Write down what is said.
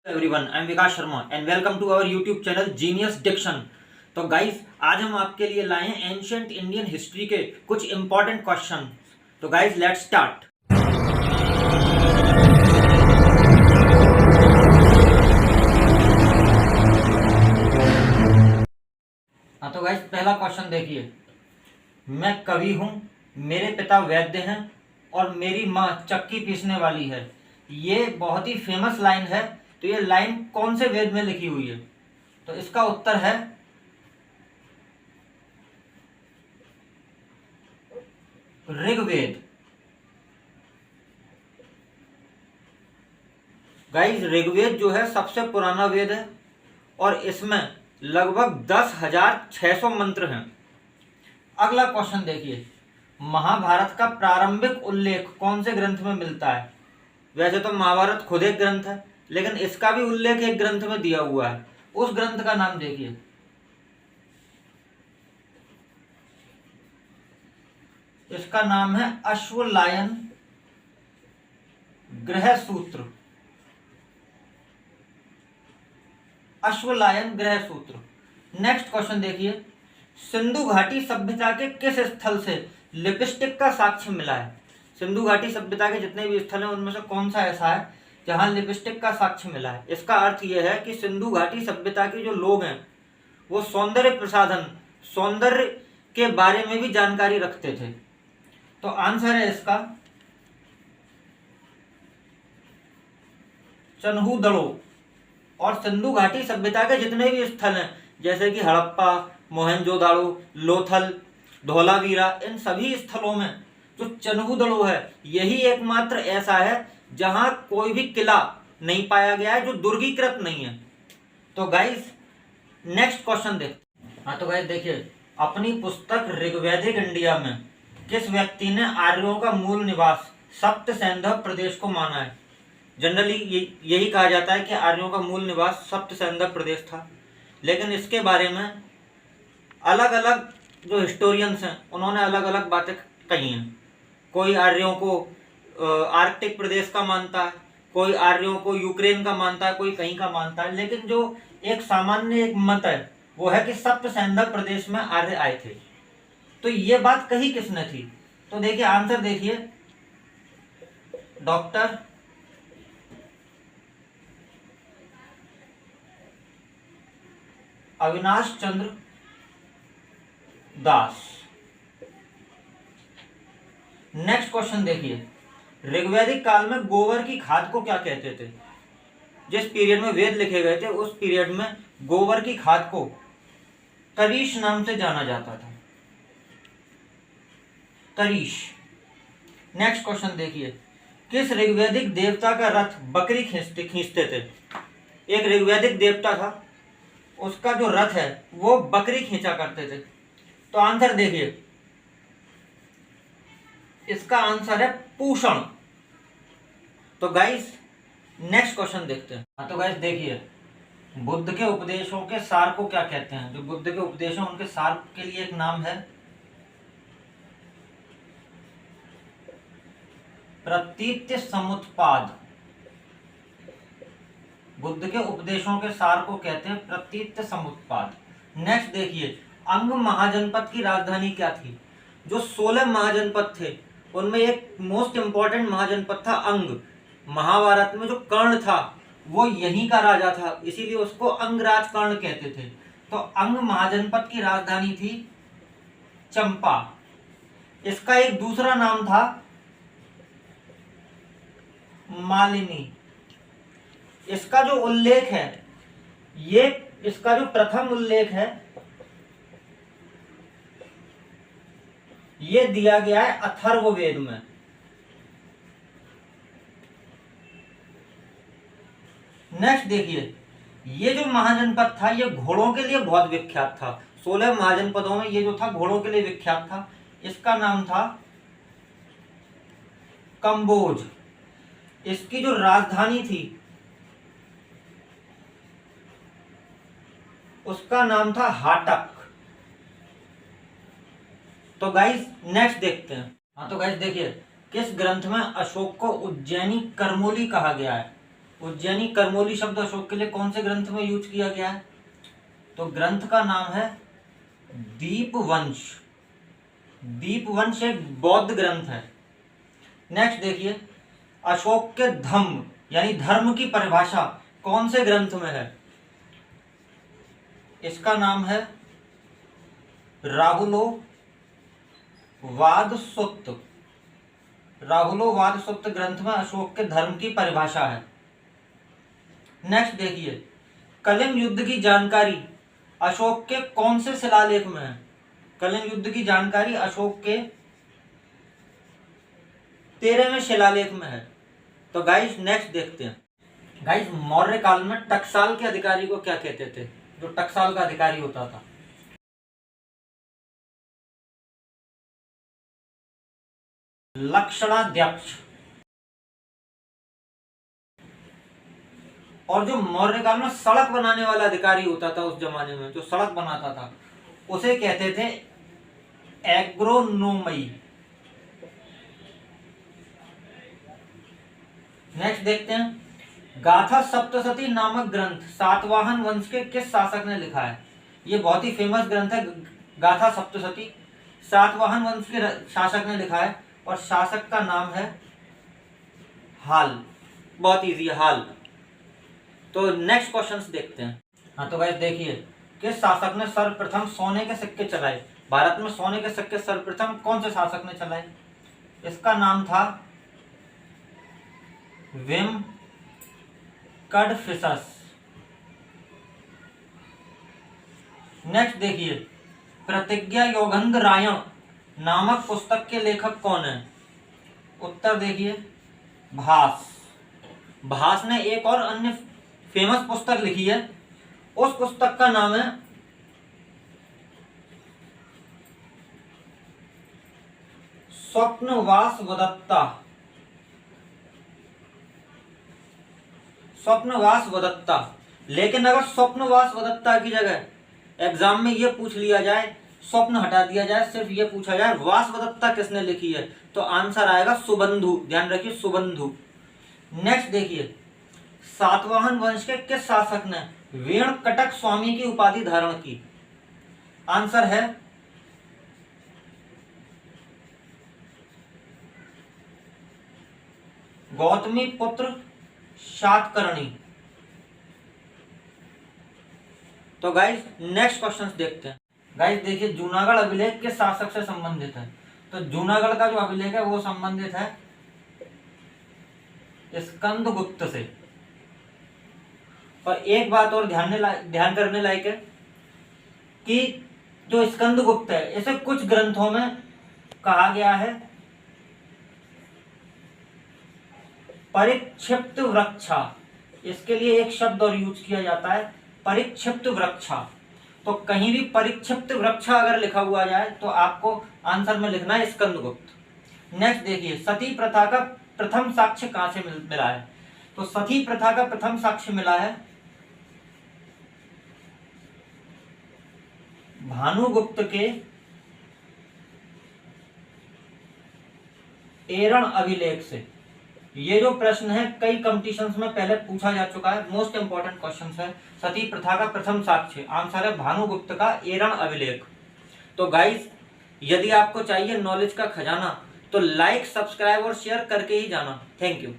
Everyone, I am Vikas Sharma and welcome to our YouTube channel genius diction. तो guys, आज हम आपके लिए लाए हैं एंशिएंट इंडियन हिस्ट्री के कुछ इंपॉर्टेंट क्वेश्चन। तो गाइस, लेट्स स्टार्ट। हाँ, तो गाइस, पहला क्वेश्चन देखिए। मैं कवि हूँ, मेरे पिता वैद्य हैं और मेरी माँ चक्की पीसने वाली है। ये बहुत ही फेमस लाइन है। तो ये लाइन कौन से वेद में लिखी हुई है? तो इसका उत्तर है ऋग्वेद। गाइस, ऋग्वेद जो है सबसे पुराना वेद है और इसमें लगभग 10,600 मंत्र हैं। अगला क्वेश्चन देखिए। महाभारत का प्रारंभिक उल्लेख कौन से ग्रंथ में मिलता है? वैसे तो महाभारत खुद एक ग्रंथ है, लेकिन इसका भी उल्लेख एक ग्रंथ में दिया हुआ है। उस ग्रंथ का नाम देखिए। इसका नाम है अश्वलायन ग्रह सूत्र। अश्वलायन ग्रह सूत्र। नेक्स्ट क्वेश्चन देखिए। सिंधु घाटी सभ्यता के किस स्थल से लिपस्टिक का साक्ष्य मिला है? सिंधु घाटी सभ्यता के जितने भी स्थल हैं उनमें से कौन सा ऐसा है जहां लिपस्टिक का साक्ष्य मिला है? इसका अर्थ यह है कि सिंधु घाटी सभ्यता के जो लोग हैं वो सौंदर्य प्रसाधन, सौंदर्य के बारे में भी जानकारी रखते थे। तो आंसर है इसका चन्हू-दड़ो। और सिंधु घाटी सभ्यता के जितने भी स्थल हैं जैसे कि हड़प्पा, मोहनजोदाड़ो, लोथल, धोलावीरा, इन सभी स्थलों में जो चन्हू-दड़ो है यही एकमात्र ऐसा है जहां कोई भी किला नहीं पाया गया है, जो दुर्गीकृत नहीं है। तो गाइस, नेक्स्ट क्वेश्चन देखते हैं। हाँ, तो गाइस देखिए, अपनी पुस्तक ऋग्वैदिक इंडिया में किस व्यक्ति ने आर्यों का मूल निवास सप्त सैंधव प्रदेश को माना है? जनरली यही कहा जाता है कि आर्यों का मूल निवास सप्त सैंधव प्रदेश था, लेकिन इसके बारे में अलग अलग जो हिस्टोरियंस हैं उन्होंने अलग अलग बातें कही हैं। कोई आर्यों को आर्कटिक प्रदेश का मानता है, कोई आर्यों को यूक्रेन का मानता है, कोई कहीं का मानता है, लेकिन जो एक सामान्य एक मत है वो है कि सप्त सैंधव प्रदेश में आर्य आए थे। तो ये बात कही किसने थी? तो देखिए, आंसर देखिए, डॉक्टर अविनाश चंद्र दास। नेक्स्ट क्वेश्चन देखिए। ऋग्वैदिक काल में गोबर की खाद को क्या कहते थे? जिस पीरियड में वेद लिखे गए थे उस पीरियड में गोबर की खाद को तरीश नाम से जाना जाता था। तरीश। नेक्स्ट क्वेश्चन देखिए। किस ऋग्वैदिक देवता का रथ बकरी खींचते थे? एक ऋग्वैदिक देवता था, उसका जो रथ है वो बकरी खींचा करते थे। तो आंसर देखिए, इसका आंसर है पूषण। तो गाइस, नेक्स्ट क्वेश्चन देखते हैं। हाँ, तो गाइस देखिए, बुद्ध के उपदेशों के सार को क्या कहते हैं? जो बुद्ध के उपदेश हैं उनके सार के लिए एक नाम है प्रतीत्य समुत्पाद। बुद्ध के उपदेशों के सार को कहते हैं प्रतीत्य समुत्पाद। नेक्स्ट देखिए, अंग महाजनपद की राजधानी क्या थी? जो 16 महाजनपद थे उनमें एक मोस्ट इंपॉर्टेंट महाजनपद था अंग। महाभारत में जो कर्ण था वो यहीं का राजा था, इसीलिए उसको अंगराज कर्ण कहते थे। तो अंग महाजनपद की राजधानी थी चंपा। इसका एक दूसरा नाम था मालिनी। इसका जो उल्लेख है, ये इसका जो प्रथम उल्लेख है ये दिया गया है अथर्ववेद में। नेक्स्ट देखिए, ये जो महाजनपद था ये घोड़ों के लिए बहुत विख्यात था। 16 महाजनपदों में ये जो था घोड़ों के लिए विख्यात था। इसका नाम था कंबोज। इसकी जो राजधानी थी उसका नाम था हाटक। तो गाइस, नेक्स्ट देखते हैं। हाँ, तो गाइस देखिए, किस ग्रंथ में अशोक को उज्जैनी करमोली कहा गया है? उज्जैनी करमोली शब्द अशोक के लिए कौन से ग्रंथ में यूज किया गया है? तो ग्रंथ का नाम है दीपवंश। दीपवंश एक बौद्ध ग्रंथ है। नेक्स्ट देखिए, अशोक के धम्म यानी धर्म की परिभाषा कौन से ग्रंथ में है? इसका नाम है राहुलोवाद सूक्त। राहुलोवाद सूक्त ग्रंथ में अशोक के धर्म की परिभाषा है। नेक्स्ट देखिए, कलिंग युद्ध की जानकारी अशोक के कौन से शिलालेख में है? कलिंग युद्ध की जानकारी अशोक के 13वें शिलालेख में है। तो गाइस नेक्स्ट देखते हैं। गाइस, मौर्य काल में टकसाल के अधिकारी को क्या कहते थे? जो टकसाल का अधिकारी होता था, लक्षणाध्यक्ष। और जो मौर्य काल में सड़क बनाने वाला अधिकारी होता था, उस जमाने में जो सड़क बनाता था, उसे कहते थे एग्रोनोमई। नेक्स्ट देखते हैं, गाथा सप्तशती नामक ग्रंथ सातवाहन वंश के किस शासक ने लिखा है? ये बहुत ही फेमस ग्रंथ है गाथा सप्तशती, सातवाहन वंश के शासक ने लिखा है और शासक का नाम है हाल। बहुत इजी है, हाल। तो नेक्स्ट क्वेश्चंस देखते हैं। हाँ तो गाइस देखिए, किस शासक ने सर्वप्रथम सोने के सिक्के चलाए? भारत में सोने के सिक्के सर्वप्रथम कौन से शासक ने चलाए? इसका नाम था विम कडफिसस। नेक्स्ट देखिए, प्रतिज्ञा योगंध रायण नामक पुस्तक के लेखक कौन है? उत्तर देखिए, भास। भास ने एक और अन्य फेमस पुस्तक लिखी है, उस पुस्तक का नाम है स्वप्नवासवदत्ता। स्वप्नवासवदत्ता। लेकिन अगर स्वप्नवासवदत्ता की जगह एग्जाम में यह पूछ लिया जाए, स्वप्न हटा दिया जाए, सिर्फ ये पूछा जाए वासवदत्ता किसने लिखी है, तो आंसर आएगा सुबंधु। ध्यान रखिए, सुबंधु। नेक्स्ट देखिए, सातवाहन वंश के किस शासक ने वेणकटक स्वामी की उपाधि धारण की? आंसर है गौतमी पुत्र शातकर्णी। तो गाइस नेक्स्ट क्वेश्चंस देखते हैं। गाइस देखिए, जूनागढ़ अभिलेख किस शासक से संबंधित है? तो जूनागढ़ का जो अभिलेख है वो संबंधित है स्कंदगुप्त से। और एक बात और ध्यान करने लायक है कि जो स्कंदगुप्त है, इसे कुछ ग्रंथों में कहा गया है परिक्षिप्त वृक्षा। इसके लिए एक शब्द और यूज किया जाता है, परिक्षिप्त वृक्षा। तो कहीं भी परिक्षिप्त वृक्षा अगर लिखा हुआ जाए तो आपको आंसर में लिखना है स्कंदगुप्त। नेक्स्ट देखिए, सती प्रथा का प्रथम साक्ष्य कहां से मिला है? तो सती प्रथा का प्रथम साक्ष्य मिला है भानुगुप्त के एरण अभिलेख से। ये जो प्रश्न है कई कंपटीशंस में पहले पूछा जा चुका है, मोस्ट इंपॉर्टेंट क्वेश्चन है। सती प्रथा का प्रथम साक्ष्य, आंसर है भानुगुप्त का एरण अभिलेख। तो गाइस, यदि आपको चाहिए नॉलेज का खजाना तो लाइक, सब्सक्राइब और शेयर करके ही जाना। Thank you.